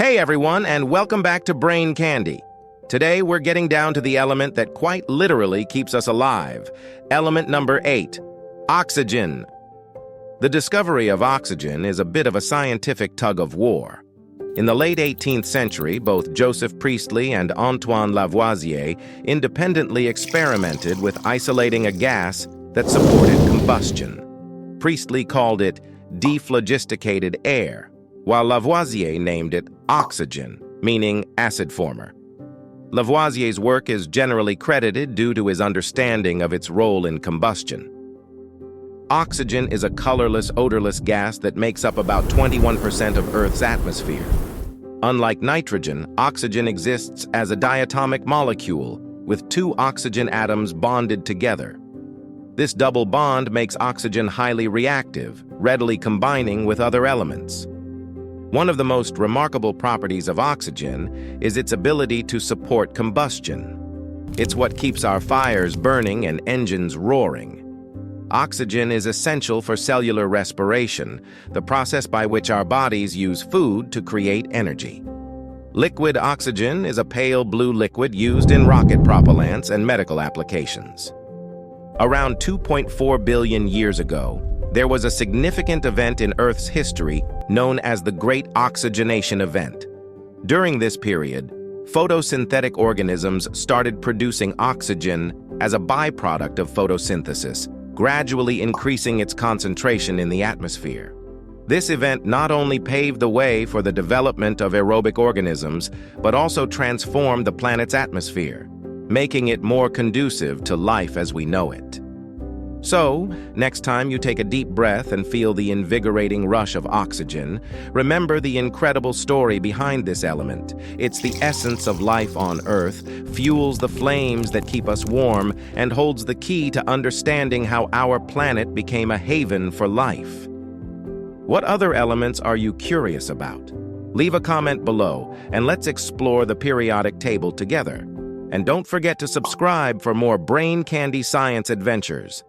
Hey everyone, and welcome back to BrainCandy. Today we're getting down to the element that quite literally keeps us alive. Element number 8, oxygen. The discovery of oxygen is a bit of a scientific tug-of-war. In the late 18th century, both Joseph Priestley and Antoine Lavoisier independently experimented with isolating a gas that supported combustion. Priestley called it dephlogisticated air, while Lavoisier named it oxygen, meaning acid former. Lavoisier's work is generally credited due to his understanding of its role in combustion. Oxygen is a colorless, odorless gas that makes up about 21% of Earth's atmosphere. Unlike nitrogen, oxygen exists as a diatomic molecule with two oxygen atoms bonded together. This double bond makes oxygen highly reactive, readily combining with other elements. One of the most remarkable properties of oxygen is its ability to support combustion. It's what keeps our fires burning and engines roaring. Oxygen is essential for cellular respiration, the process by which our bodies use food to create energy. Liquid oxygen is a pale blue liquid used in rocket propellants and medical applications. Around 2.4 billion years ago, there was a significant event in Earth's history known as the Great Oxygenation Event. During this period, photosynthetic organisms started producing oxygen as a byproduct of photosynthesis, gradually increasing its concentration in the atmosphere. This event not only paved the way for the development of aerobic organisms, but also transformed the planet's atmosphere, making it more conducive to life as we know it. So, next time you take a deep breath and feel the invigorating rush of oxygen, remember the incredible story behind this element. It's the essence of life on Earth, fuels the flames that keep us warm, and holds the key to understanding how our planet became a haven for life. What other elements are you curious about? Leave a comment below, and let's explore the periodic table together. And don't forget to subscribe for more BrainCandy science adventures.